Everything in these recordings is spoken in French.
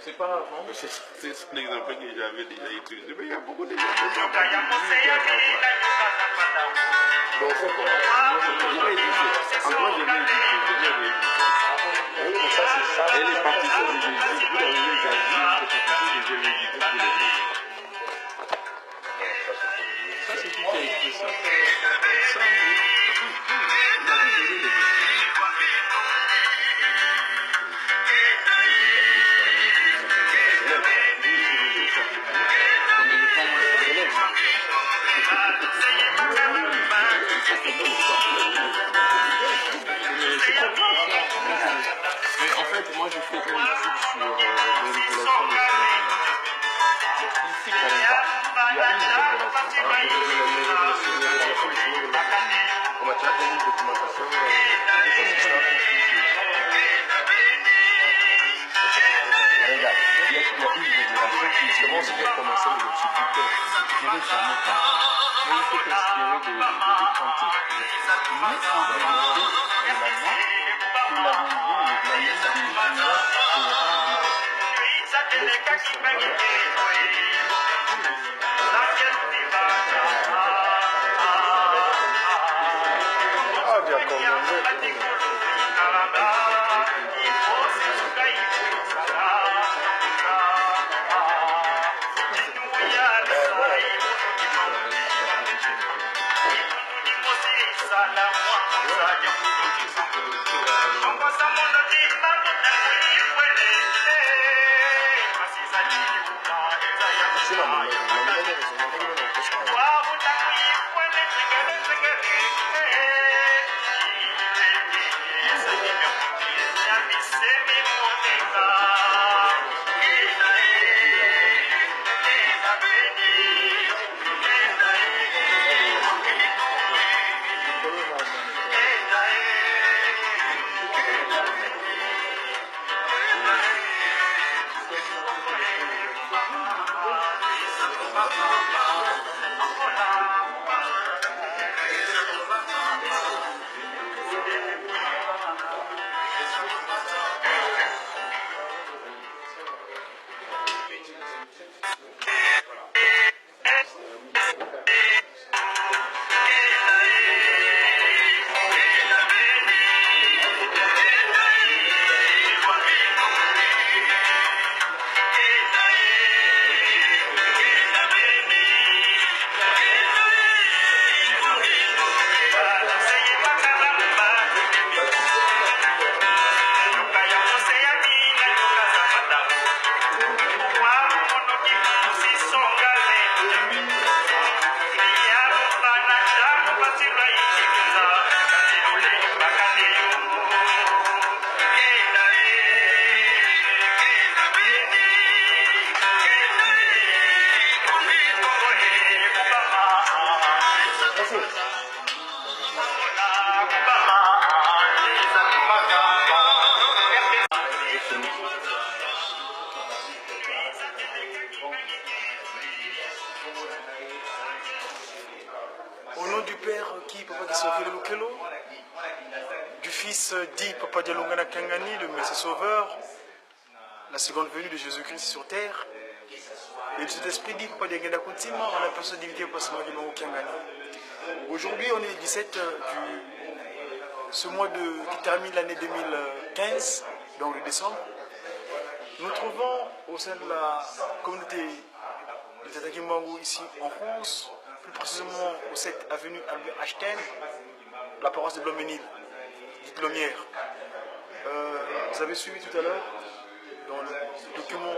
C'est pas avant. C'est un exemple que j'avais déjà utilisé, mais il y a beaucoup de gens. Bon, ça, je vais éditer. Moi, je vais éditer. Oui, mais ça, c'est ça. Et les partitions de Jésus, vous avez les avis, les partitions que je vais éditer pour les livres. Ça, c'est qui qui a écrit ça. Ça, oui. Il m'avait donné les dossiers. Mais en fait, moi, je fais une étude sur les révélations de Seigneur. Ici, par exemple, il y a une révélation. Les révélations de Seigneur. Comme tu as donné une documentation, regarde, il y a une révélation qui justement, c'est pour commencer le subjecteur. Je n'ai jamais compris. Mais il faut considérer des cantiques. Mais en réalité, de la main, il a rendu le planète à plusieurs Au nom du Père qui, Papa qui sauve le Lukelo, du Fils dit Papa Dialongana Kangani, le Messie Sauveur, la seconde venue de Jésus-Christ sur terre, et de cet esprit dit Papa Dialongana Kuntima, en la personne divinité Papa Samagino Kangani. Aujourd'hui, on est le 17 ce mois qui termine l'année 2015, donc le décembre. Nous nous trouvons au sein de la communauté de Tatakimbangu ici en France, plus précisément au 7 avenue Albert Einstein, la paroisse de Bloménil, dite Lomière. Vous avez suivi tout à l'heure dans le document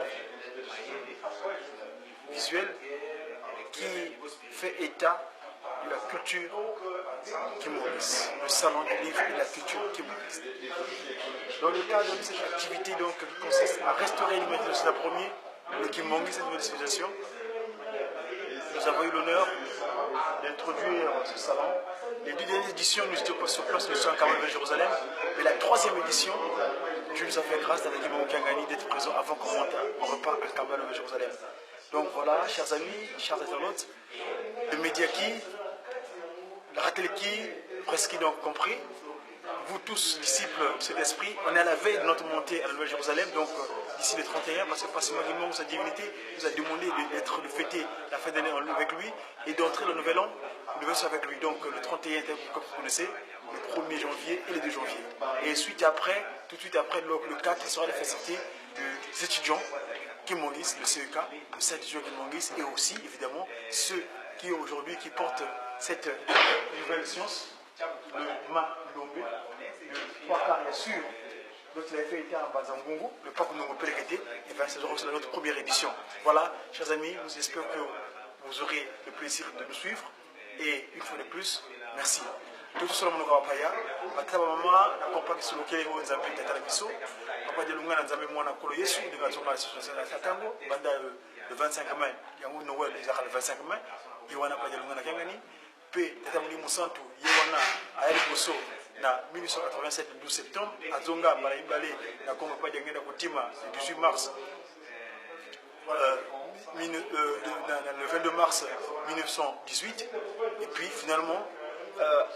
visuel qui fait état de la culture kimoriste, le salon du livre et de la culture kimoriste. Dans le cadre de cette activité donc, qui consiste à restaurer l'humanité de la première, le Kimongi, cette nouvelle civilisation, nous avons eu l'honneur d'introduire ce salon. Les deux dernières éditions, nous n'étions pas sur place, nous étions en Cameroun de Jérusalem. Mais la troisième édition, Dieu nous a fait grâce avec Ibon Kangani d'être présent avant qu'on monte en repas à Cameroun de Jérusalem. Donc voilà, chers amis, chers internautes, le Médiaki, la Rateleki, presque donc compris, vous tous, disciples de cet esprit, on est à la veille de notre montée à la Nouvelle Jérusalem, donc d'ici le 31, parce que Passimo sa divinité nous a demandé de fêter la fin d'année avec lui et d'entrer le nouvel an avec lui. Donc le 31, comme vous connaissez, le 1er janvier et le 2 janvier. Et tout de suite après, le 4, il sera la festivités des étudiants qui Maurice, le CEK, le 7 étudiants qui Maurice, et aussi évidemment ceux qui aujourd'hui qui portent cette nouvelle science, le Malombe, le Poakar sûr. Donc il a fait été en Bazangongo, le Pape Nongo Péléguété, et bien c'est notre première édition. Voilà, chers amis, nous espérons que vous aurez le plaisir de nous suivre. Et une fois de plus, merci. Tout ce que nous avons fait, maman n'a pas sur lequel nous avons été à la mission. Papa de Lunga n'a jamais moins à Yesu, de la zone de la Tatango, le 25 mai, il y a un Noël, le 25 mai, il y a un appel de Lunga n'a Kangani, puis Tatamli Moussantou, il y a un à El Bosso, na 1887, le 12 septembre, à Zonga, Balaïbalé, n'a comme pas de Ngena Koutima, le 18 mars. Le 22 mars 1918, et puis finalement,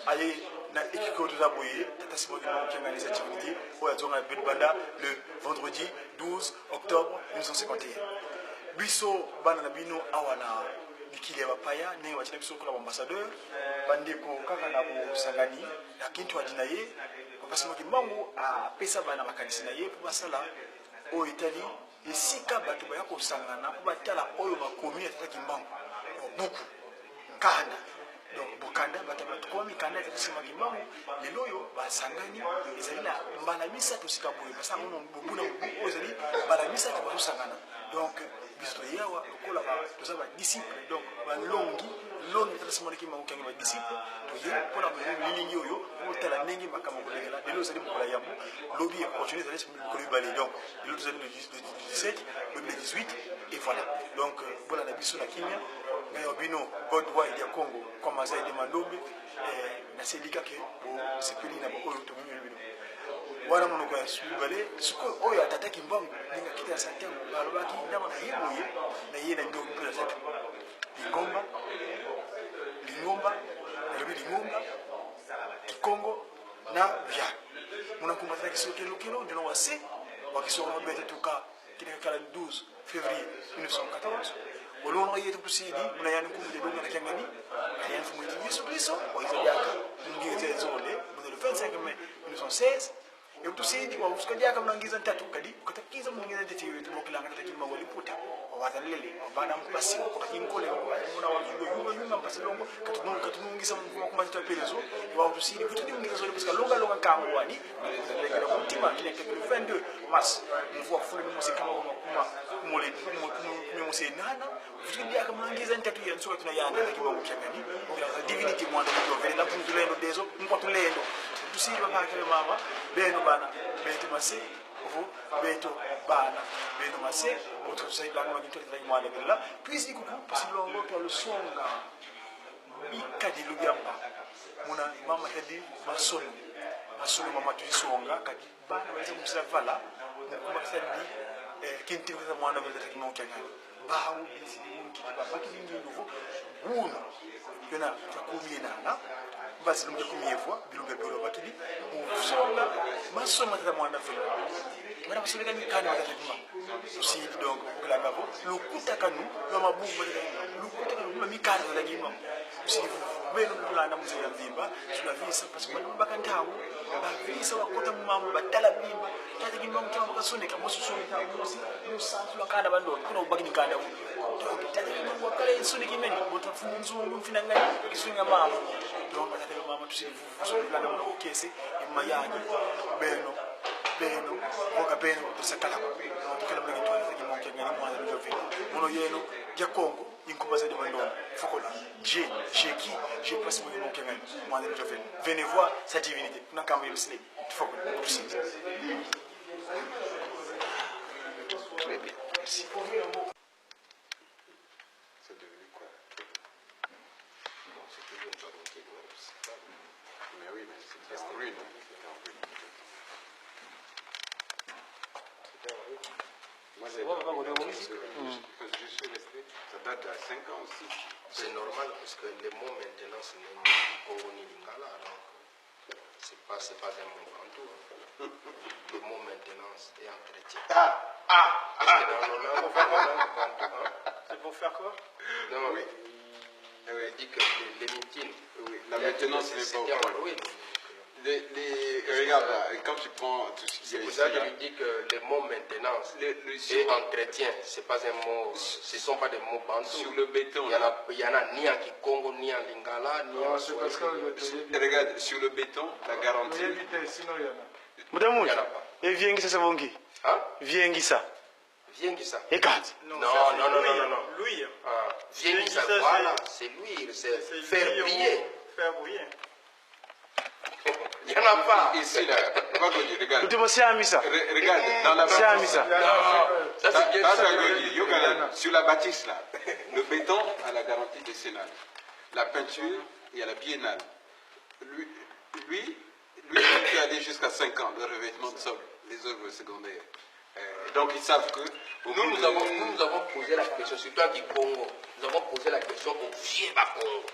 aller dans l'équipe de Zaboye, qui cette activité, le vendredi 12 octobre 1951. Biso Bananabino Awana, Nikile Wapaya, Néwatina Biso comme ambassadeur, Bandeko Kakanabo Sangani, la Kinto Adinaye, parce que Mango a Pesa Bana Makanisinaye, pour Basala, au Italie. Et si bato baya ko sangana ko batala oyo bakomi ataki mbango buku kanda donc bokanda bato komi kanda tsima kimbango lelo yo basangani ezali na mbala misatu sika boye basanga mo bobuna buku ezali mbala misatu ba sangana donc biso yawa lokola ba toza ba disciple donc ba longi tsima kimbango kangi ba disciple to ye pona ba lilingi oyo otala ndenge makama kolegela lelo ezali bukola yambo lobby continuer d'aller sur le balai donc lelo ezali le 17, le 18, et voilà. Donc, voilà la biso la Kenya. Ngayobino, Godwa et Congo, comme Azaï de Mandobe, na selika ke, c'est que l'ina bo oyo tomi bino. Wana monoko ya subalé, suko oyo atataki mbongo, ninga kita santiago, balobaki ndama na yeboye, na yena ndo mpela zatu. Lingomba, Lingomba, Kikongo, na Bia. Mona kumbataki soke lokelo, ndino wase, wakisoko mabete tuka. Qui est le 12 février 1914. Au long de Poussidi, on a eu un coup de l'eau dans la Kangani, il y a un fou de Bissou, on le 25 mai 1916. Et tout ça, on se dit comme l'anguise en tatou, kadi, quand tu as mon guise de théorie, tu m'as dit que tu puta, on va t'aller, on va nous passer, on va nous coller, on va nous passer longue, quand tu nous guises en combattant un peu les autres, on va aussi dire que tu nous guises parce que longa Kamouani, le 22 mars, on voit fouler le musique comme on sait, nana, vous dites comme l'anguise en tatou, il y a une sorte de yanda qui va vous chagner, la divinité, moi, de la pour les autres, des autres, on va tous les autres. Tout ce qui va faire maman, Beno Bana, Beto Massé, vous, Beto Bana, Beno Massé, votre site là, on va dire là, puis il coucou, parce que l'on va le son, Kadi Lubiamba, mon maman a dit, ma son, maman tu songa, Kadi, Bana, mais ça va là, on va faire dit, qui ne tire pas moi dans le traitement qu'il y a. Baou, qui va pas qu'il y ait nouveau, Bouna, il y en a, tu as combien d'années? Basi lumbe kumie fois bilumbe bolo batuli usonga masoma tata mwana fela mwana basole kami kana watata kuma usi donc kula ngabo lukuta kanu lo mabubu lukuta kanu mikana watata kuma usi beno kulanda muzaya mvimba tulavisa parce que bano bakantawo bavisa wakota mumambo batala bimba tata kimba mutama bakasoneka mosusoneka musi nusantu lakanda bando kuna ubakini kanda tata kimba wakale insoneka imeni botafumu nzungu mfinangani kisunga mama donc mama tu sais vous la no kese e mayani beno boka beno to sakala to kala magi to taki mo ke ngani mo ala jofi mono yeno ja Congo inkubaza de mandon fokola j'ai passé mon ke ngani mo ala jofi venez voir sa divinité na kamba yimsle fokola aussi très bien merci. Mais oui, mais c'est en ruine. Moi, je suis resté, ça date de 5 ans aussi. C'est normal parce que les mots maintenant, c'est les mots ni Lingala. c'est pas un mot bantou. Le mot maintenance et entretien. Parce que dans nos langues, on fait la langue bantou. C'est pour faire quoi? Non, Oui. il dit que les meetings. Oui, la maintenance n'est pas au point. Oui. Regarde, là, quand tu prends tout ce qui C'est est pour ici, ça que je là, lui dis que les mots maintenance et entretien, ce pas un mot, ce ne sont pas des mots bantous. sur le béton, Il y en a ni en Kikongo, ni en Lingala, ni en C'est parce Swahili. que... regarde, sur le béton, la garantie, Sinon, il y en a. Il y en a pas. Et viens ça, c'est bon qui? Hein? Viens ça. Viens qui ça? Regarde. Non. Louis. Viens qui ça, voilà, c'est lui, c'est faire briller. Faire briller. Il n'y en a pas. ici, là, regarde. Tu c'est à Missa. Regarde, dans la C'est à Missa. Ça c'est bien ça. sur la bâtisse, là, le béton a la garantie décennale. La peinture, il y a la biennale. Lui, il peut aller jusqu'à 5 ans, le revêtement de sol, les œuvres secondaires. Donc ils savent que... Nous avons posé la question, surtout à Kikongo, nous avons posé la question au vieux Bakongo.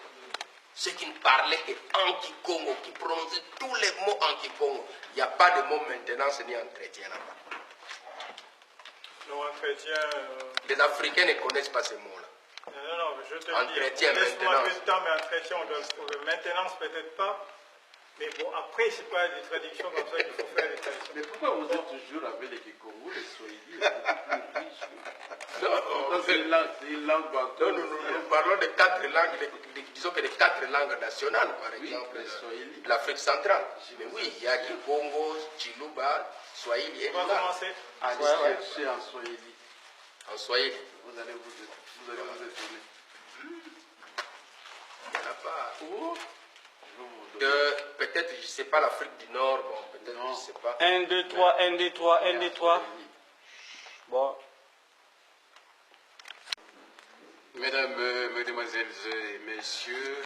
Ceux qui ne parlaient qu'en Kikongo, qui prononçaient tous les mots en Kikongo. Il n'y a pas de mot maintenance ni entretien là-bas. Non, entretien... Les Africains ne connaissent pas ces mots-là. Non, mais je te Entretien, dis, laisse-moi un peu maintenance. de temps, mais entretien, on doit le trouver. Maintenance, peut-être pas. Mais bon, après, c'est pas des traductions comme ça qu'il faut faire les traductions. Mais pourquoi vous êtes toujours avec les Kikongo, les Swahili, les plus riches? Non, C'est une langue bantou. nous parlons de 4 langues, disons que les 4 langues nationales, par Oui, exemple, le Swahili. l'Afrique centrale. Mais oui, il y a Kikongo, Chiluba, Swahili et On va Lingala. commencer. Allez chercher en Swahili. En Swahili. Vous allez vous étonner. Il n'y en a pas. Oh. Je vais vous donner. Peut-être, je ne sais pas, l'Afrique du Nord, bon, peut-être, je ne sais pas. 1, 2, 3, 1, 2, 3, 1, 2, 3. Bon. Mesdames, Mesdemoiselles et Messieurs,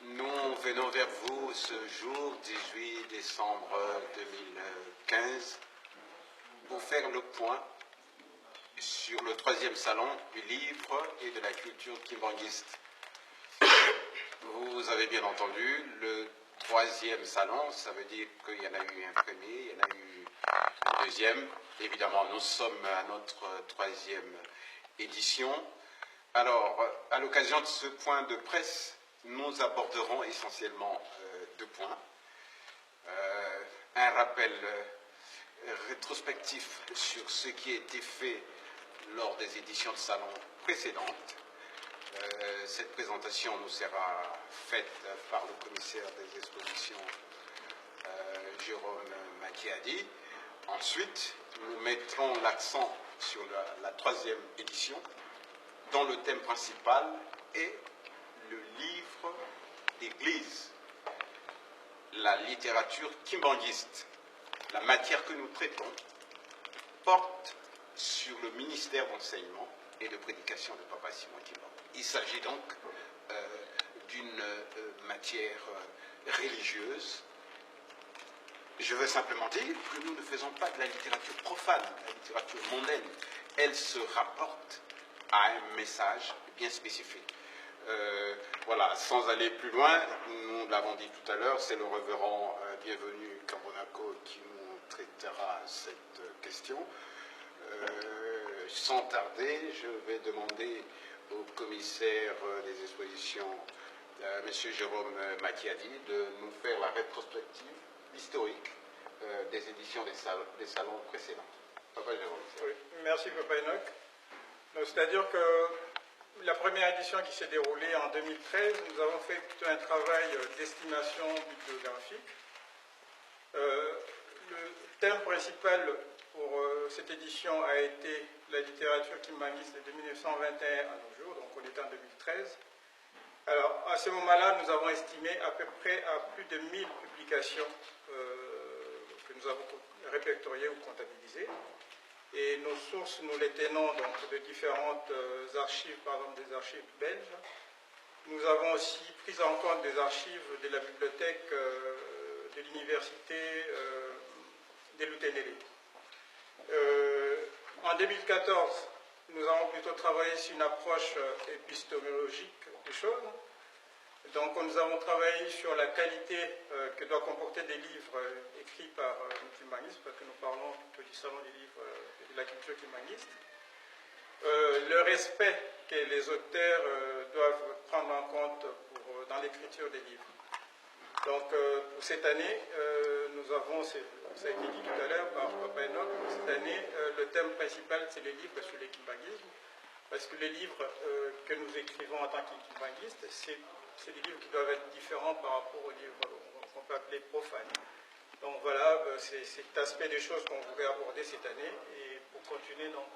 nous venons vers vous ce jour 18 décembre 2015 pour faire le point sur le 3e salon du livre et de la culture kimbanguiste. Vous avez bien entendu, le 3e salon, ça veut dire qu'il y en a eu un premier, il y en a eu un deuxième. Évidemment, nous sommes à notre 3e édition. Alors, à l'occasion de ce point de presse, nous aborderons essentiellement 2 points. Un rappel rétrospectif sur ce qui a été fait lors des éditions de salon précédentes. Cette présentation nous sera faite par le commissaire des expositions, Jérôme Makiadi. Ensuite, nous mettrons l'accent sur la 3e édition, dont le thème principal est le livre d'église, la littérature kimbanguiste. La matière que nous traitons porte sur le ministère d'enseignement et de prédication de Papa Simon Kimbangu. Il s'agit donc d'une matière religieuse. Je veux simplement dire que nous ne faisons pas de la littérature profane, la littérature mondaine. Elle se rapporte à un message bien spécifique. Voilà, sans aller plus loin, nous l'avons dit tout à l'heure, c'est le révérend bienvenu Cambonako qui nous traitera cette question. Sans tarder, je vais demander au commissaire des expositions, M. Jérôme Makiadi, de nous faire la rétrospective historique des éditions des salons précédents. Papa Jérôme. Oui, merci Papa Enoch. C'est-à-dire que la première édition qui s'est déroulée en 2013, nous avons fait tout un travail d'estimation bibliographique. Le thème principal pour cette édition a été la littérature kimbanguiste de 1921 à nos jours, donc on est en 2013. Alors, à ce moment-là, nous avons estimé à peu près à plus de 1000 publications que nous avons répertoriées ou comptabilisées. Et nos sources, nous les tenons donc de différentes archives, par exemple des archives belges. Nous avons aussi pris en compte des archives de la bibliothèque de l'université de l'Utenele. En 2014, nous avons plutôt travaillé sur une approche épistémologique des choses. Donc nous avons travaillé sur la qualité que doit comporter des livres écrits par une kimbanguiste, parce que nous parlons plutôt du salon des livres de la culture kimbanguiste. Le respect que les auteurs doivent prendre en compte dans l'écriture des livres. Donc pour cette année, nous avons, ça a été dit tout à l'heure par Papa Enoch, cette année le thème principal c'est les livres sur les kimbanguismes, parce que les livres que nous écrivons en tant que kimbanguistes, c'est des livres qui doivent être différents par rapport aux livres qu'on peut appeler profanes. Donc voilà, c'est cet aspect des choses qu'on voudrait aborder cette année. Et pour continuer, donc,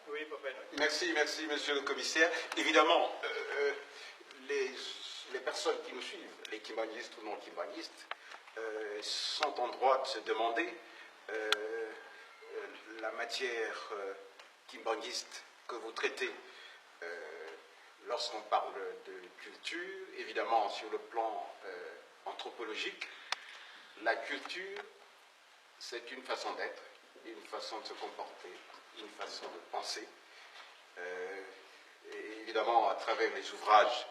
oui, Papa Enoch. Merci, merci, monsieur le commissaire. Évidemment, les personnes qui nous suivent, les kimbanguistes ou non kimbanguistes, sont en droit de se demander la matière kimbanguiste que vous traitez. Lorsqu'on parle de culture, évidemment, sur le plan anthropologique, la culture, c'est une façon d'être, une façon de se comporter, une façon de penser. Et évidemment, à travers les ouvrages,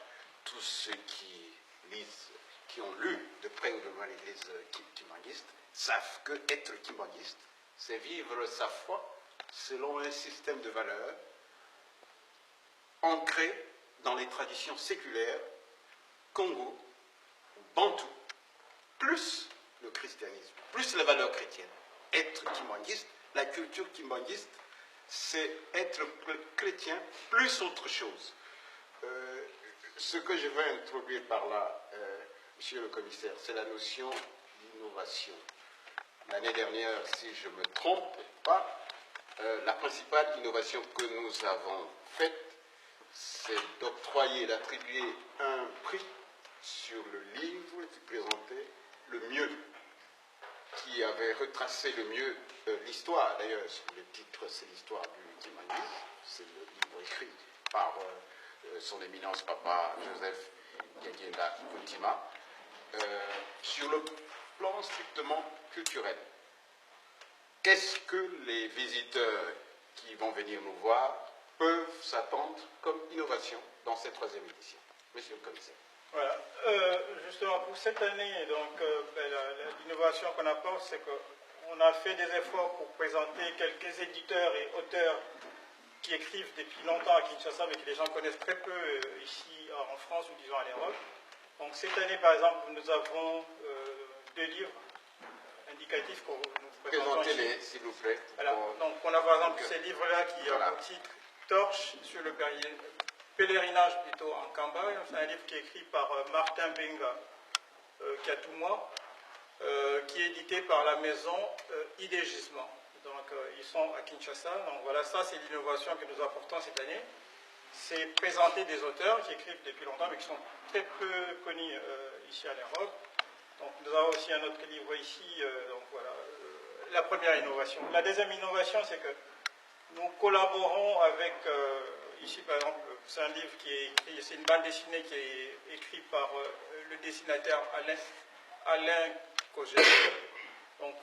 tous ceux qui lisent, qui ont lu de près ou de loin l'Église kimbanguiste, savent que être kimbanguiste, c'est vivre sa foi selon un système de valeurs ancré dans les traditions séculaires, Congo, Bantou, plus le christianisme, plus les valeurs chrétiennes. Être kimbanguiste, la culture kimbanguiste, c'est être chrétien plus autre chose. Ce que je veux introduire par là, monsieur le commissaire, c'est la notion d'innovation. L'année dernière, si je ne me trompe pas, la principale innovation que nous avons faite, c'est d'octroyer, d'attribuer un prix sur le livre qui présentait le mieux, qui avait retracé le mieux l'histoire. D'ailleurs, le titre, c'est l'histoire du kimbanguisme. C'est le livre écrit par son éminence Papa Joseph Ngenga Kuntima. Sur le plan strictement culturel, qu'est-ce que les visiteurs qui vont venir nous voir peuvent s'attendre comme innovation dans cette troisième édition? Monsieur le commissaire. Voilà. Justement, pour cette année, donc, l'innovation qu'on apporte, c'est qu'on a fait des efforts pour présenter quelques éditeurs et auteurs qui écrivent depuis longtemps à Kinshasa, mais que les gens connaissent très peu ici en France ou disons en Europe. Donc cette année, par exemple, nous avons 2 livres indicatifs qu'on nous présentons. Présentez-les, s'il vous plaît. Voilà. Donc on a par exemple ces livres-là qui ont pour titre Torche sur le pèlerinage plutôt en Kamba. C'est un livre qui est écrit par Martin Benga Kiatouma, qui est édité par la maison Idégisement. Donc ils sont à Kinshasa. Donc voilà, ça c'est l'innovation que nous apportons cette année. C'est présenter des auteurs qui écrivent depuis longtemps mais qui sont très peu connus ici en Europe. Donc nous avons aussi un autre livre ici. Donc voilà, la première innovation. La deuxième innovation, c'est que nous collaborons avec, ici par exemple, c'est un livre qui est écrit, c'est une bande dessinée qui est écrite par le dessinateur Alain Cogé. Donc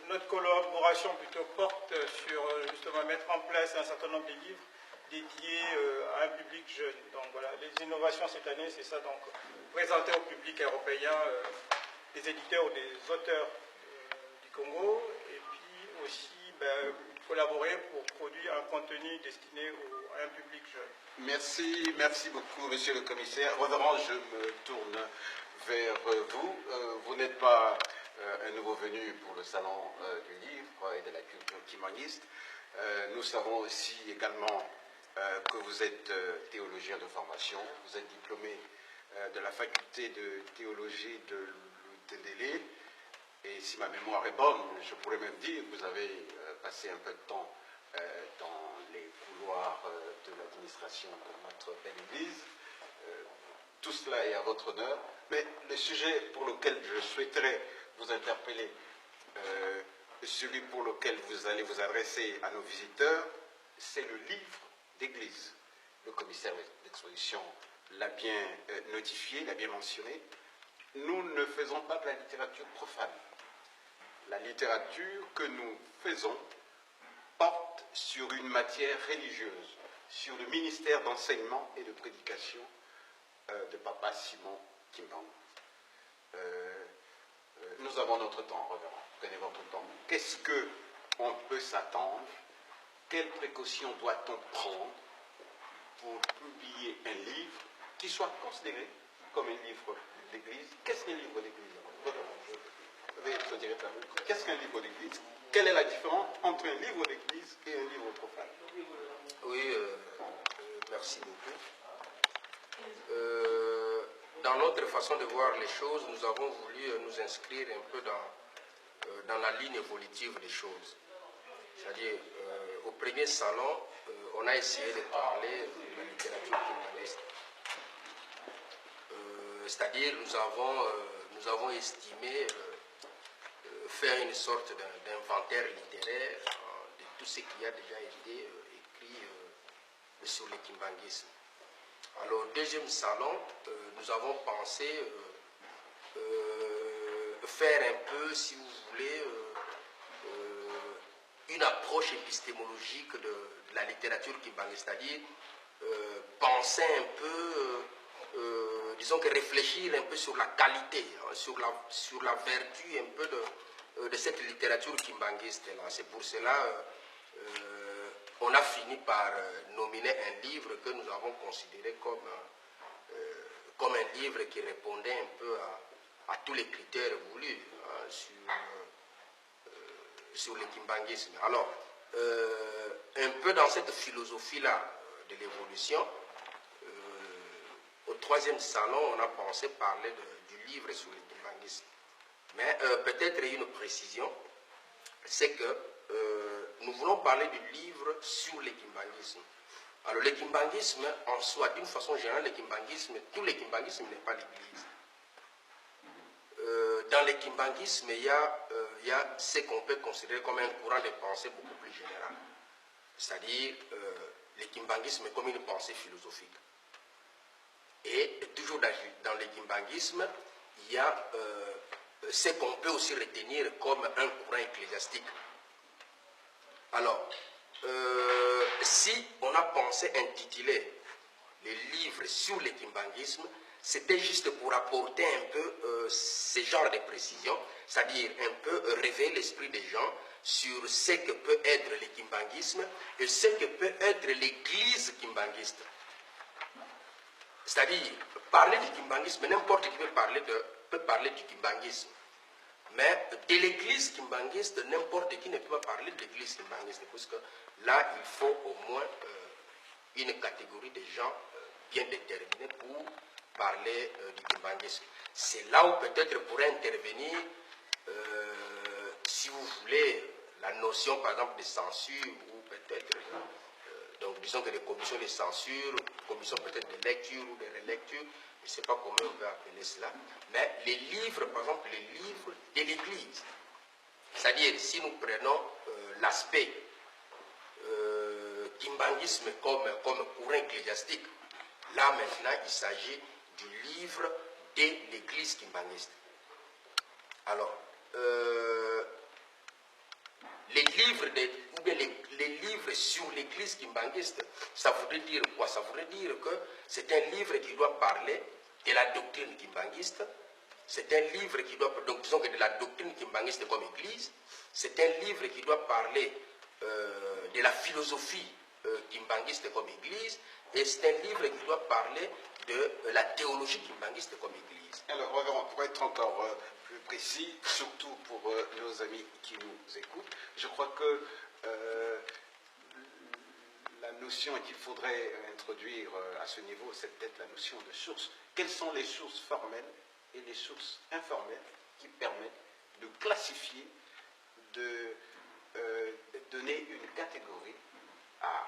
notre collaboration plutôt porte sur justement mettre en place un certain nombre de livres dédiés à un public jeune. Donc voilà, les innovations cette année, c'est ça, donc présenter au public européen des éditeurs ou des auteurs du Congo, et puis aussi collaborer pour produire un contenu destiné à un public jeune. Merci, merci beaucoup, monsieur le commissaire. Reverend, je me tourne vers vous. Vous n'êtes pas un nouveau venu pour le salon du livre et de la culture kimbanguiste. Nous savons aussi également que vous êtes théologien de formation, vous êtes diplômé de la faculté de théologie de l'UTDL, et si ma mémoire est bonne, je pourrais même dire que vous avez passé un peu de temps dans les couloirs de l'administration de notre belle Église. Tout cela est à votre honneur, mais le sujet pour lequel je souhaiterais vous interpeller, celui pour lequel vous allez vous adresser à nos visiteurs, c'est le livre d'église. Le commissaire d'exposition l'a bien notifié, l'a bien mentionné. Nous ne faisons pas de la littérature profane. La littérature que nous faisons porte sur une matière religieuse, sur le ministère d'enseignement et de prédication de Papa Simon Kimbangu. Nous avons notre temps, reverend. Prenez votre temps. Qu'est-ce qu'on peut s'attendre? Quelles précautions doit-on prendre pour publier un livre qui soit considéré comme un livre d'église? Qu'est-ce qu'un livre d'église? Qu'est-ce qu'un livre d'église? Quelle est la différence entre un livre d'église et un livre profane? Oui, merci beaucoup. Dans notre façon de voir les choses, nous avons voulu nous inscrire un peu dans la ligne évolutive des choses. C'est-à-dire, au premier salon, on a essayé de parler de la littérature kimbanguiste. C'est-à-dire, nous avons estimé faire une sorte d'inventaire littéraire de tout ce qui a déjà été écrit sur le kimbanguisme. Alors, au deuxième salon, nous avons pensé faire un peu, si vous voulez, une approche épistémologique de la littérature kimbanguiste, c'est-à-dire penser un peu, disons que réfléchir un peu sur la qualité, hein, sur la vertu un peu de cette littérature kimbanguiste-là. C'est pour cela on a fini par nominer un livre que nous avons considéré comme un livre qui répondait un peu à tous les critères voulus hein, sur le kimbanguisme. Alors, un peu dans cette philosophie-là de l'évolution, au troisième salon, on a pensé parler du livre sur le kimbanguisme. Mais peut-être une précision, c'est que nous voulons parler du livre sur le kimbanguisme. Alors le kimbanguisme en soi, d'une façon générale, le kimbanguisme, tout le kimbanguisme n'est pas l'Église. Dans le kimbanguisme, il y a ce qu'on peut considérer comme un courant de pensée beaucoup plus général. C'est-à-dire le kimbanguisme comme une pensée philosophique. Et toujours dans le kimbanguisme, il y a ce qu'on peut aussi retenir comme un courant ecclésiastique. Alors, si on a pensé intituler les livres sur le kimbanguisme, c'était juste pour apporter un peu ce genre de précision, c'est-à-dire un peu réveiller l'esprit des gens sur ce que peut être le kimbanguisme et ce que peut être l'église kimbanguiste. C'est-à-dire, parler du kimbanguisme, n'importe qui peut parler du kimbanguisme. Mais de l'église kimbanguiste, n'importe qui ne peut pas parler de l'église kimbanguiste, parce que là, il faut au moins une catégorie de gens bien déterminés pour parler du kimbanguisme. C'est là où peut-être pourrait intervenir, si vous voulez, la notion par exemple de censure, ou peut-être, donc disons que des commissions de censure, commissions peut-être de lecture ou de relecture, je ne sais pas comment on peut appeler cela, mais les livres, par exemple, les livres de l'Église, c'est-à-dire si nous prenons l'aspect kimbanguisme comme courant ecclésiastique, là maintenant il s'agit du livre de l'Église kimbanguiste. Alors, les livres sur l'Église kimbanguiste, ça voudrait dire quoi? Ça voudrait dire que c'est un livre qui doit parler de la doctrine kimbanguiste. C'est un livre qui doit, donc disons que de la doctrine kimbanguiste comme Église. C'est un livre qui doit parler de la philosophie kimbanguiste comme Église. Et c'est un livre qui doit parler de la théologie kimbanguiste comme Église. Alors, reverend, pour être encore plus précis, surtout pour nos amis qui nous écoutent, je crois que la notion qu'il faudrait introduire à ce niveau, c'est peut-être la notion de source. Quelles sont les sources formelles et les sources informelles qui permettent de classifier, de donner une catégorie à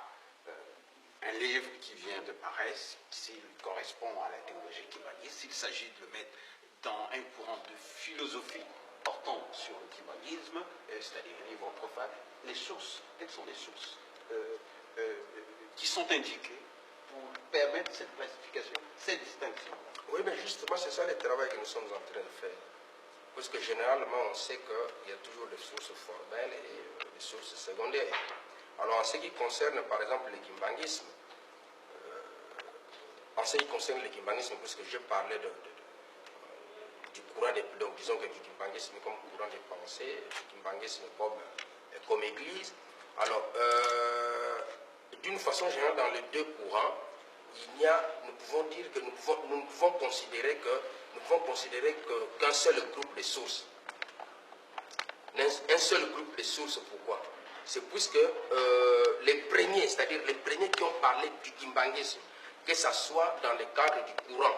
un livre qui vient de paraître, s'il correspond à la théologie kimbanguiste, s'il s'agit de le mettre dans un courant de philosophie portant sur le kimbanguisme, c'est-à-dire un livre profane, les sources, quelles sont les sources qui sont indiquées pour permettre cette classification, cette distinction? Oui, mais justement, c'est ça le travail que nous sommes en train de faire. Parce que généralement, on sait qu'il y a toujours des sources formelles et des sources secondaires. Alors, en ce qui concerne, par exemple, le kimbanguisme, en ce qui concerne le kimbangisme, puisque je parlais du courant, donc disons que du kimbangisme comme courant de pensée, du kimbangisme comme église. Alors, d'une façon générale, dans les deux courants, nous pouvons dire que nous pouvons considérer qu'un seul groupe de sources. Un seul groupe de sources, pourquoi? C'est puisque les premiers, c'est-à-dire les premiers qui ont parlé du kimbangisme, que ce soit dans le cadre du courant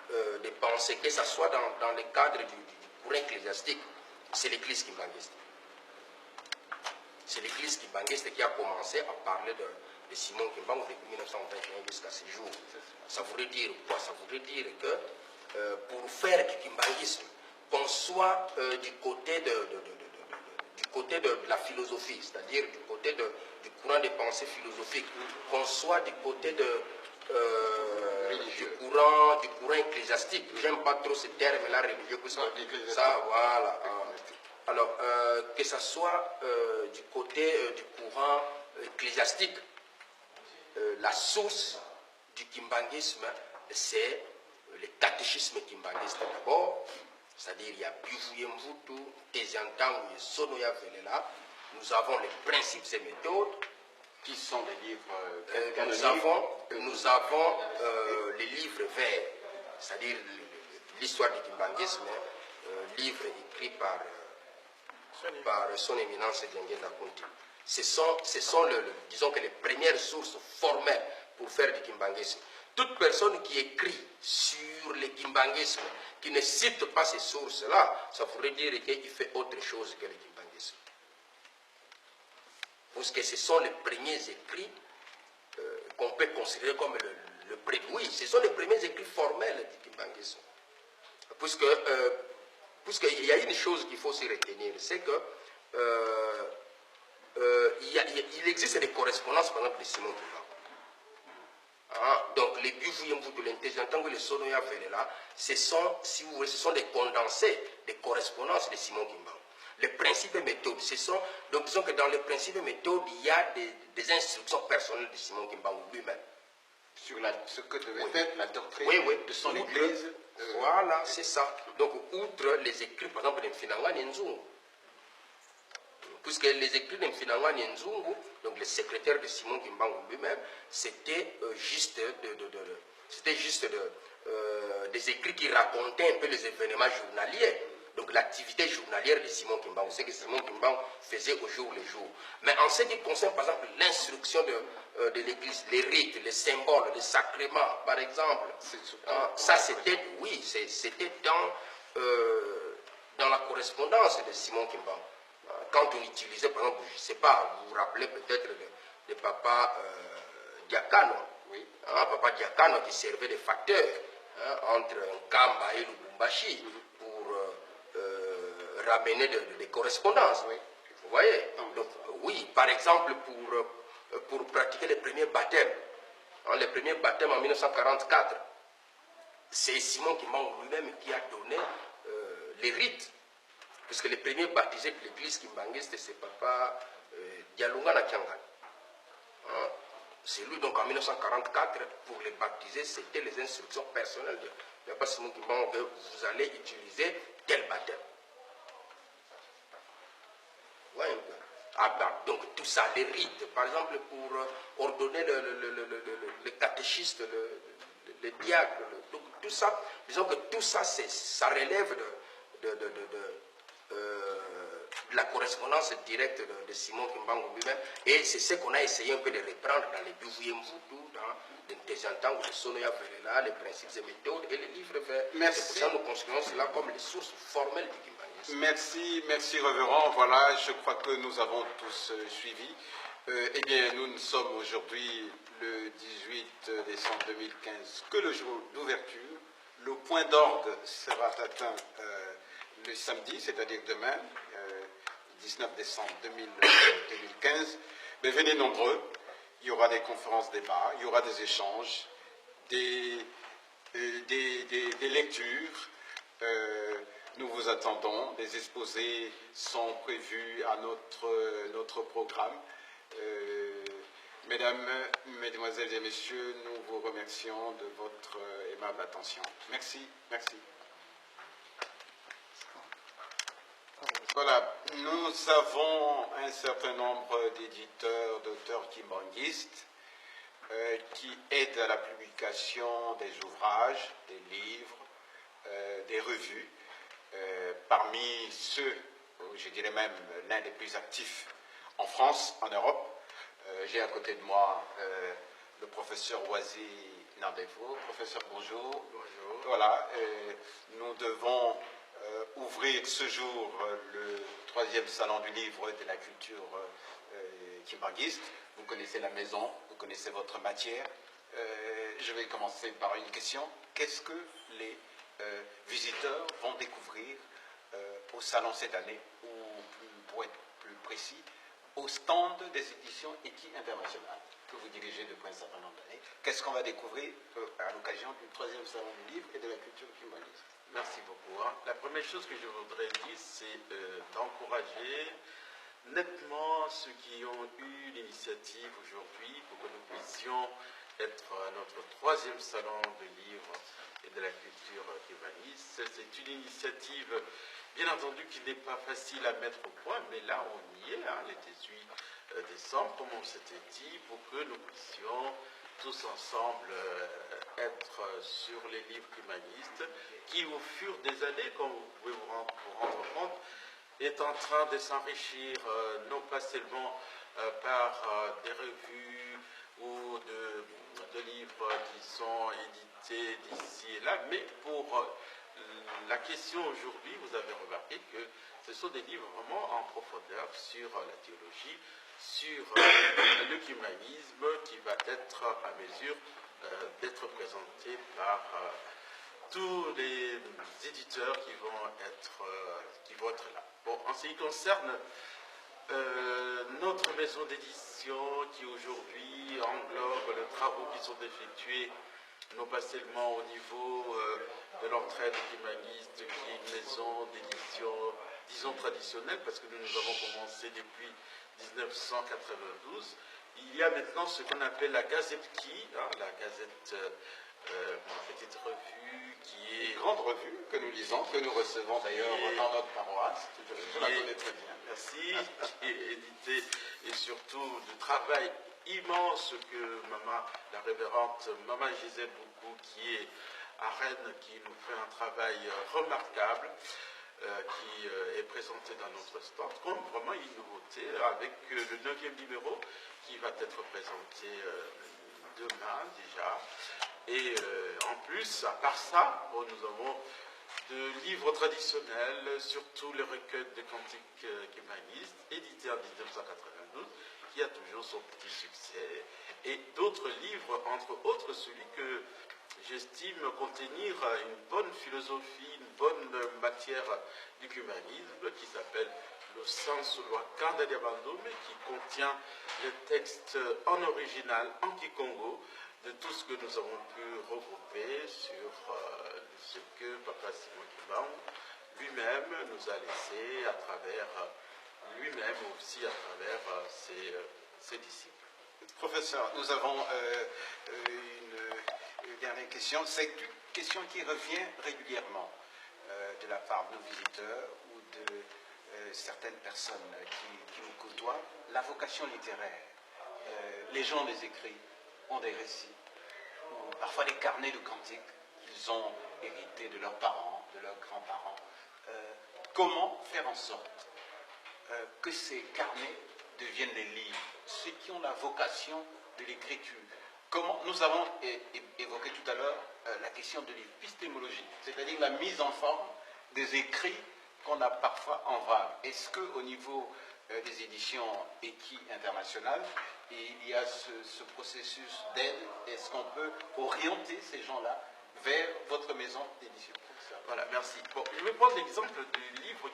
de pensée, que ce soit dans le cadre du courant ecclésiastique, c'est l'église kimbanguiste. C'est l'église kimbanguiste qui a commencé à parler de Simon Kimbangu depuis 1921 jusqu'à ce jour. Ça voudrait dire quoi? Ça voudrait dire que pour faire du kimbanguisme, qu'on soit du côté de la philosophie, c'est-à-dire du côté du courant de pensée philosophique, qu'on soit du côté du courant ecclésiastique. J'aime pas trop ce terme-là religieux, parce que ça, voilà. Alors, que ce soit du côté du courant ecclésiastique, la source du kimbanguisme, c'est le catéchisme kimbanguiste d'abord, c'est-à-dire il y a Bivuye Mvutu, Teziantangu et Sonoya Velela. Nous avons les principes et méthodes. Qui sont des livres nous avons les livres verts, c'est-à dire l'histoire du kimbanguisme, livre écrit par son éminence Diengenda Kunti. Ce sont disons que les premières sources formelles pour faire du kimbanguisme. Toute personne qui écrit sur le kimbanguisme, qui ne cite pas ces sources-là, ça voudrait dire qu'il fait autre chose que le kimbanguisme. Parce que ce sont les premiers écrits qu'on peut considérer comme le oui, ce sont les premiers écrits formels du kimbanguisme. Puisqu'il y a une chose qu'il faut s'y retenir, c'est que il existe des correspondances, par exemple, de Simon Kimbangu. Donc, les Bivuye Mvutu, l'Intelligentango et le Sonoya Velela, ce sont, si vous voulez, ce sont des condensés des correspondances de Simon Kimbangu. Les principes et méthodes, donc disons que dans les principes et méthodes, il y a des instructions personnelles de Simon Kimbangu lui-même. Sur ce que devait être la doctrine de son outre, église. Voilà, c'est ça. Donc, outre les écrits, par exemple, de Mfinanga Nzungu, puisque les écrits de Mfinanga Nzungu, donc le secrétaire de Simon Kimbangu lui-même, c'était juste des écrits qui racontaient un peu les événements journaliers. Donc l'activité journalière de Simon Kimbangu, c'est que Simon Kimbangu faisait au jour le jour. Mais en ce qui concerne par exemple l'instruction de l'église, les rites, les symboles, les sacrements, par exemple, ça c'était, oui, c'était dans la correspondance de Simon Kimbangu. Quand on utilisait, par exemple, je ne sais pas, vous vous rappelez peut-être de Papa Diakano, oui. Papa Diakano qui servait de facteur entre Nkamba et Lubumbashi pour ramener des correspondances. Oui. Vous voyez? Donc, oui, par exemple, pour pratiquer les premiers baptêmes, les premiers baptêmes en 1944, c'est Simon Kimbangu lui-même qui a donné les rites. Puisque les premiers baptisés de l'église kimbanguiste, c'est Papa Dialunga Nakiangan. C'est lui, donc en 1944, pour les baptiser, c'était les instructions personnelles de Papa Simon Kimbangu que vous allez utiliser tel baptême. Ouais, donc tout ça, les rites, par exemple, pour ordonner le catéchiste, le diacre, donc tout ça, disons que tout ça, ça relève de la correspondance directe de Simon Kimbangu lui-même, et c'est ce qu'on a essayé un peu de reprendre dans les Bivuye Mvutu, dans l'Intelligentango, le Sonoya Velela, les principes et méthodes et les livres verts. C'est pour ça que nous considérons cela comme les sources formelles du kimbanguisme. Merci révérend. Voilà, je crois que nous avons tous suivi. Eh bien, nous sommes aujourd'hui le 18 décembre 2015, que le jour d'ouverture. Le point d'orgue sera atteint le samedi, c'est-à-dire demain, 19 décembre 2015. Mais venez nombreux, il y aura des conférences débats, il y aura des échanges, des lectures. Nous vous attendons, des exposés sont prévus à notre programme. Mesdames, Mesdemoiselles et Messieurs, nous vous remercions de votre aimable attention. Merci, merci. Voilà, nous avons un certain nombre d'éditeurs, d'auteurs kimbanguistes qui aident à la publication des ouvrages, des livres, des revues. Parmi ceux, je dirais même l'un des plus actifs en France, en Europe, j'ai à côté de moi le professeur Oisy Nardefo. Professeur, bonjour. Bonjour. Voilà, nous devons ouvrir ce jour le 3e salon du livre et de la culture kimbanguiste. Vous connaissez la maison, vous connaissez votre matière. Je vais commencer par une question. Qu'est-ce que les visiteurs vont découvrir au salon cette année, ou pour être plus précis, au stand des éditions Eki International que vous dirigez depuis un certain nombre d'années? Qu'est-ce qu'on va découvrir à l'occasion du 3e salon du livre et de la culture kimbanguiste? Merci beaucoup. La première chose que je voudrais dire, c'est d'encourager nettement ceux qui ont eu l'initiative aujourd'hui pour que nous puissions être à notre 3e salon de livres et de la culture kimbanguiste. C'est une initiative, bien entendu, qui n'est pas facile à mettre au point, mais là, on y est, les 18 décembre, comme on s'était dit, pour que nous puissions tous ensemble être sur les livres kimbanguistes, qui au fur des années, comme vous pouvez vous rendre compte, est en train de s'enrichir, non pas seulement par des revues ou de livres qui sont édités d'ici et là, mais pour la question aujourd'hui, vous avez remarqué que ce sont des livres vraiment en profondeur sur la théologie, sur le kimbanguisme, qui va être à mesure d'être présenté par tous les éditeurs qui vont être là. Bon, en ce qui concerne notre maison d'édition, qui aujourd'hui englobe les travaux qui sont effectués, non pas seulement au niveau de l'entraide kimbanguiste, qui est une maison d'édition, disons, traditionnelle, parce que nous avons commencé depuis 1992. Il y a maintenant ce qu'on appelle la Gazette Ki, la Gazette, une petite revue qui est... Une grande revue que nous lisons, que nous recevons d'ailleurs dans notre paroisse. Je la connais très bien. Merci, qui est édité, et surtout du travail immense que la révérende Maman Gisèle Boukou, qui est à Rennes, qui nous fait un travail remarquable, qui est présenté dans notre stand, comme vraiment une nouveauté, avec le 9e numéro qui va être présenté demain déjà. Et en plus, à part ça, nous avons de livres traditionnels, surtout les recueils de cantiques kimbanguistes, édités en 1992, qui a toujours son petit succès, et d'autres livres, entre autres celui que j'estime contenir une bonne philosophie, une bonne matière du kimbanguisme, qui s'appelle Le Sens Loi Kanda Diabandome, qui contient les textes en original, en kikongo, de tout ce que nous avons pu regrouper sur ce que Papa Simon Kimbangu lui-même nous a laissé à travers lui-même, aussi à travers ses disciples. Professeur, nous avons une dernière question. C'est une question qui revient régulièrement de la part de nos visiteurs ou de certaines personnes qui nous côtoient. La vocation littéraire. Les gens des écrits ont des récits, ou parfois des carnets de cantiques qu'ils ont hérités de leurs parents, de leurs grands-parents. Comment faire en sorte que ces carnets deviennent des livres, ceux qui ont la vocation de l'écriture? Comment nous avons évoqué tout à l'heure la question de l'épistémologie, c'est-à-dire la mise en forme des écrits qu'on a parfois en vague. Est-ce qu'au niveau des éditions Eki International, il y a ce processus d'aide? Est-ce qu'on peut orienter ces gens-là vers votre maison d'édition? Voilà, merci. Bon, je vais prendre l'exemple du livre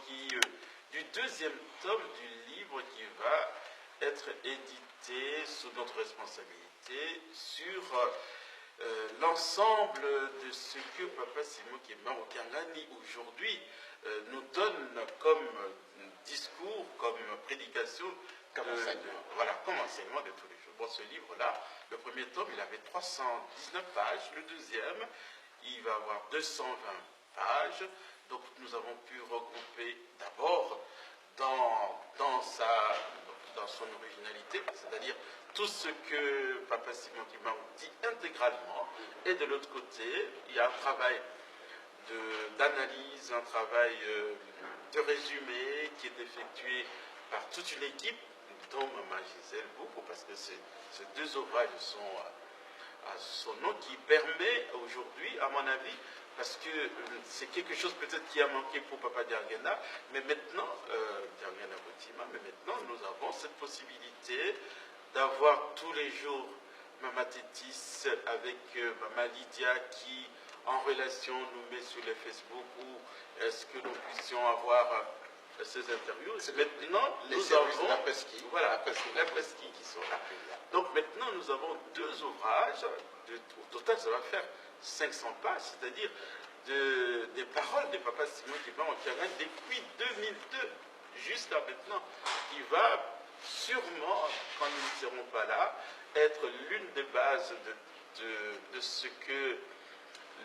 du 2e tome du livre qui va être édité sous notre responsabilité sur l'ensemble de ce que Papa Simon Kimbangu Kyangani aujourd'hui nous donne comme discours, comme prédication, comme enseignement de tous les jours. Bon, ce livre-là, le premier tome, il avait 319 pages, le deuxième, il va avoir 220 pages, donc nous avons pu regrouper d'abord dans son originalité, c'est-à-dire tout ce que Papa Simon Kimbangu dit intégralement, et de l'autre côté, il y a un travail d'analyse, un travail de résumé qui est effectué par toute une équipe, dont Maman Gisèle Boubou, parce que ces deux ouvrages sont à son nom, qui permet aujourd'hui, à mon avis, parce que c'est quelque chose peut-être qui a manqué pour Papa Diangena, mais maintenant, Diangena Boutima, mais maintenant nous avons cette possibilité d'avoir tous les jours Maman Tétis avec Maman Lydia qui en relation nous met sur les Facebook, ou est-ce que nous puissions avoir ces interviews. Maintenant, nous avons la presqu'île. Voilà, la presqu'île qui sont là. Donc maintenant, nous avons deux ouvrages, au total ça va faire 500 pages, c'est-à-dire des paroles de Papa Simon Kimbangu Kyangani depuis 2002 jusqu'à maintenant, qui va sûrement, quand nous ne serons pas là, être l'une des bases de ce que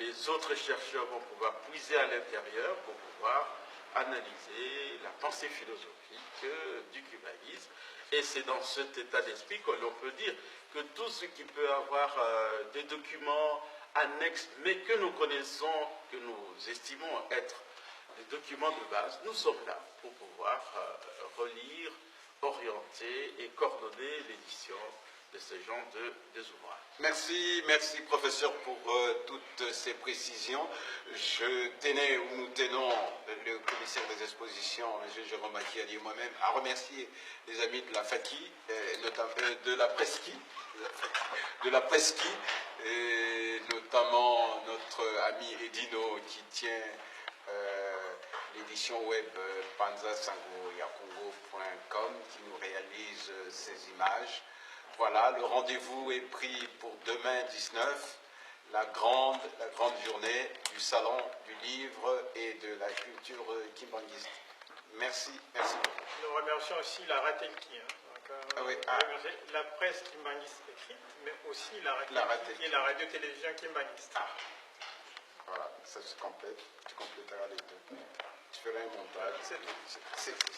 les autres chercheurs vont pouvoir puiser à l'intérieur pour pouvoir analyser la pensée philosophique du cubanisme. Et c'est dans cet état d'esprit que l'on peut dire que tout ce qui peut avoir des documents annexes, mais que nous connaissons, que nous estimons être des documents de base, nous sommes là pour pouvoir relire, orienter et coordonner l'édition de ce genre ouvrages. Merci professeur pour toutes ces précisions. Nous tenons, le commissaire des expositions, M. Jérôme Makiadi et moi-même, à remercier les amis de la FAKI, de la Presqu'île, et notamment notre ami Edino qui tient l'édition web panzasangoyakongo.com qui nous réalise ces images. Voilà, le rendez-vous est pris pour demain 19, la grande journée du Salon du Livre et de la Culture kimbanguiste. Merci beaucoup. Nous remercions aussi la RATELKI, la presse kimbanguiste écrite, mais aussi la RATELKI qui est la radio-télévision kimbanguiste. Ah. Voilà, ça se complète, tu compléteras les deux. Tu feras un montage. C'est tout.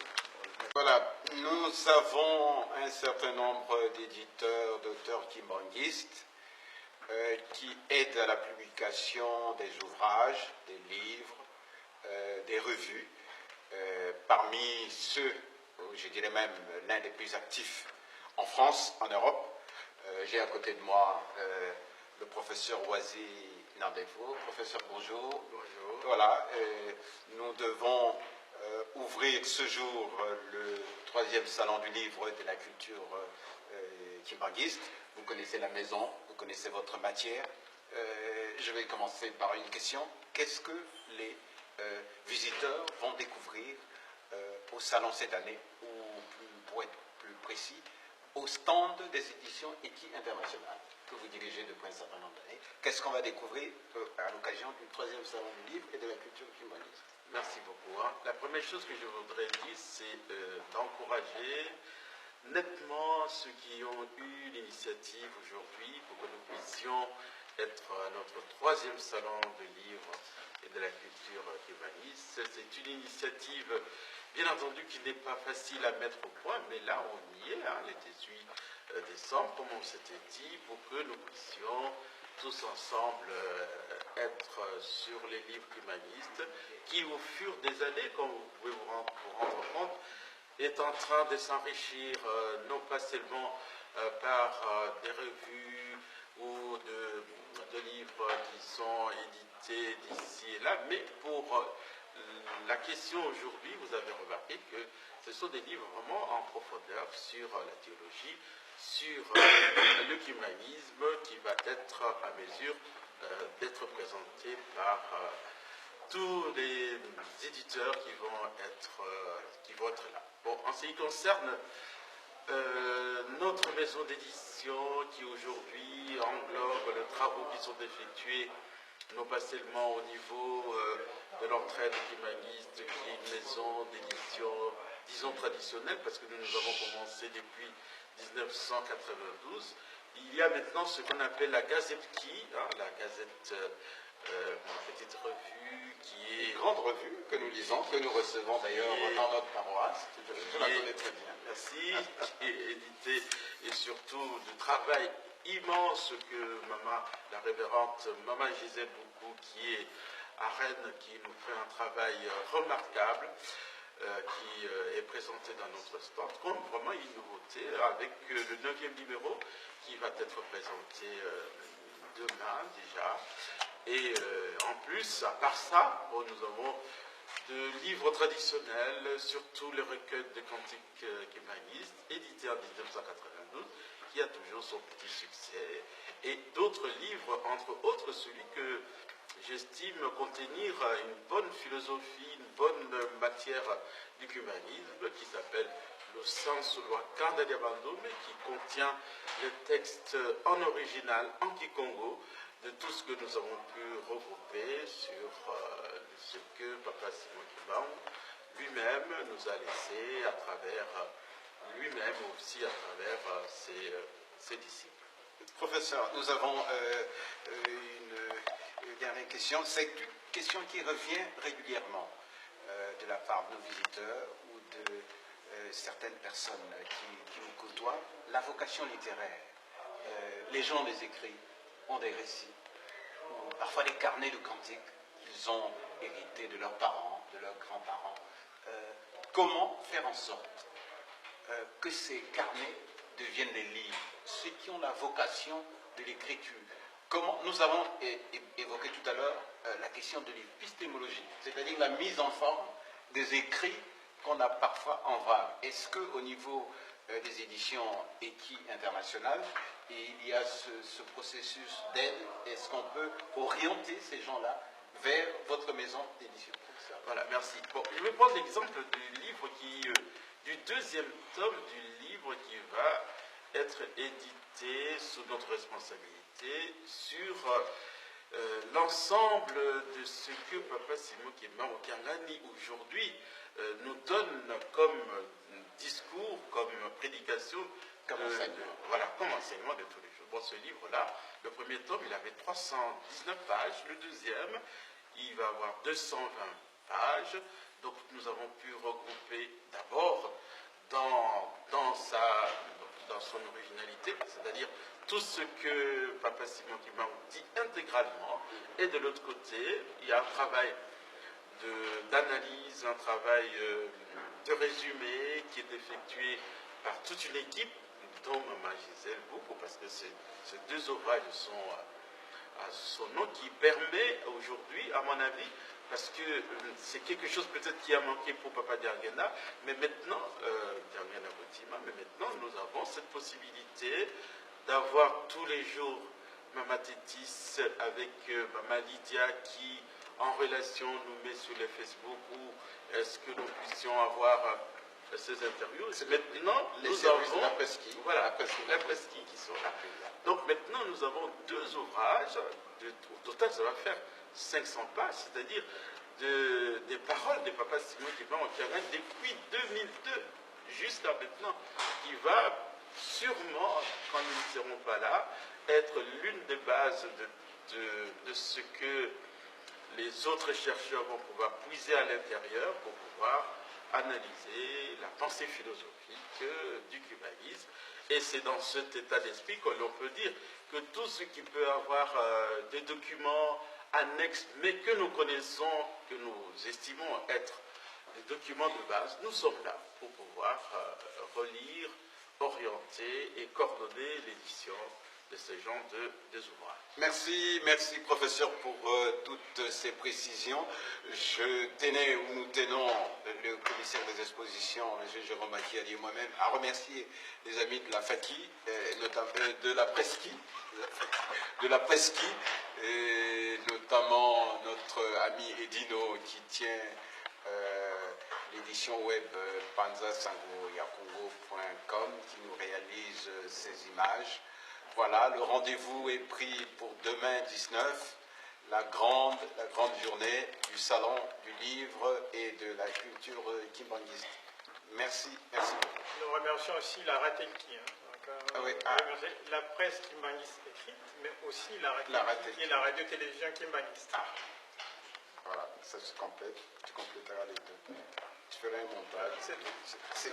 Voilà, nous avons un certain nombre d'éditeurs, d'auteurs kimbanguistes qui aident à la publication des ouvrages, des livres, des revues. Parmi ceux, je dirais même l'un des plus actifs en France, en Europe, j'ai à côté de moi le professeur Oisy Nandefo. Professeur, bonjour. Bonjour. Voilà, nous devons ouvrir ce jour le 3e salon du livre et de la culture kimbanguiste. Vous connaissez la maison, vous connaissez votre matière. Je vais commencer par une question. Qu'est-ce que les visiteurs vont découvrir au salon cette année, ou pour être plus précis, au stand des éditions EKI internationales que vous dirigez depuis un certain nombre d'années? Qu'est-ce qu'on va découvrir à l'occasion du 3e salon du livre et de la culture kimbanguiste? Merci beaucoup. La première chose que je voudrais dire, c'est d'encourager nettement ceux qui ont eu l'initiative aujourd'hui pour que nous puissions être à notre 3e salon de livres et de la culture kimbanguiste. C'est une initiative, bien entendu, qui n'est pas facile à mettre au point, mais là, on y est, le 18 décembre, comme on s'était dit, pour que nous puissions tous ensemble être sur les livres humanistes qui, au fur des années, comme vous pouvez vous rendre compte, est en train de s'enrichir, non pas seulement par des revues ou de livres qui sont édités d'ici et là, mais pour la question aujourd'hui, vous avez remarqué que ce sont des livres vraiment en profondeur sur la théologie, sur le humanisme qui va être à mesure d'être présenté par tous les éditeurs qui vont être là. Bon, en ce qui concerne Notre maison d'édition qui aujourd'hui englobe les travaux qui sont effectués, non pas seulement au niveau de l'entraide humaniste, qui est une maison d'édition, disons traditionnelle, parce que nous avons commencé depuis 1992. Il y a maintenant ce qu'on appelle la Gazette Qui, la Gazette, une petite revue qui est... Une grande revue que nous lisons, que nous recevons d'ailleurs dans notre paroisse. Je la connais très bien. Merci. Qui est édité et surtout du travail immense que Maman, la révérende Maman Gisèle Boukou, qui est à Rennes, qui nous fait un travail remarquable, qui est présenté dans notre stand, comme vraiment une nouveauté, avec le 9e numéro qui va être présenté demain déjà. Et en plus, à part ça, nous avons de livres traditionnels, surtout les recueils de cantiques humanistes, édités en 1992, qui a toujours son petit succès, et d'autres livres, entre autres celui que j'estime contenir une bonne philosophie, une bonne matière du humanisme, qui s'appelle Le Sens Lwakanda Diabando, mais qui contient les textes en original, en Kikongo, de tout ce que nous avons pu regrouper sur ce que Papa Simon Kimbangu lui-même nous a laissé à travers lui-même aussi à travers ses disciples. Professeur, nous avons une dernière question. C'est une question qui revient régulièrement de la part de nos visiteurs ou de certaines personnes qui nous côtoient. La vocation littéraire. Les gens des écrits ont des récits, ou parfois des carnets de cantiques qu'ils ont hérités de leurs parents, de leurs grands-parents. Comment faire en sorte que ces carnets deviennent des livres, ceux qui ont la vocation de l'écriture? Comment nous avons évoqué tout à l'heure la question de l'épistémologie, c'est-à-dire la mise en forme des écrits qu'on a parfois en vrac. Est-ce qu'au niveau des éditions EKI internationales, il y a ce processus d'aide? Est-ce qu'on peut orienter ces gens-là vers votre maison d'édition? Voilà, merci. Bon, je vais prendre l'exemple du livre du deuxième tome du livre qui va être édité sous notre responsabilité sur l'ensemble de ce que Papa Simon Kimbangu Kyangani aujourd'hui nous donne comme discours, comme prédication, comme enseignement de tous les jours. Bon, ce livre-là, le premier tome, il avait 319 pages, le deuxième, il va avoir 220 pages. Donc nous avons pu regrouper d'abord dans son originalité, c'est-à-dire tout ce que Papa Simon Kimbangu dit intégralement, et de l'autre côté, il y a un travail d'analyse, un travail de résumé qui est effectué par toute une équipe, dont Maman Gisèle Boukou, parce que ces deux ouvrages sont à son nom, qui permet aujourd'hui, à mon avis, parce que c'est quelque chose peut-être qui a manqué pour Papa Diarguena, mais maintenant, nous avons cette possibilité d'avoir tous les jours Maman Tétis avec Maman Lydia qui, en relation, nous met sur les Facebook, ou est-ce que nous puissions avoir ces interviews. Maintenant, nous avons la presqu'île. Voilà, la presqu'île qui sont là. Donc maintenant, nous avons deux ouvrages, au total, ça va faire 500 pages, c'est-à-dire des paroles de Papa Simon Kimbangu Kyangani depuis 2002 jusqu'à maintenant, qui va sûrement, quand nous ne serons pas là, être l'une des bases de ce que les autres chercheurs vont pouvoir puiser à l'intérieur pour pouvoir analyser la pensée philosophique du cubanisme. Et c'est dans cet état d'esprit que l'on peut dire que tout ce qui peut avoir des documents annexes, mais que nous connaissons, que nous estimons être des documents de base, nous sommes là pour pouvoir relire, orienter et coordonner l'édition de ce genre ouvrages. Merci professeur pour toutes ces précisions. Je tenais, ou nous tenons, le commissaire des expositions, M. Jérôme Makiadi et moi-même, à remercier les amis de la FAKI, notamment de la Presqu'île, et notamment notre ami Edino qui tient l'édition web panzasangoyakongo.com qui nous réalise ces images. Voilà, le rendez-vous est pris pour demain 19, la grande journée du Salon du Livre et de la Culture kimbanguiste. Merci, merci beaucoup. Nous remercions aussi la Ratelki, la presse kimbanguiste écrite, mais aussi la Ratelki qui est la radio-télévision kimbanguiste. Voilà, ça se complète, tu compléteras les deux. Tu feras un montage. C'est tout. C'est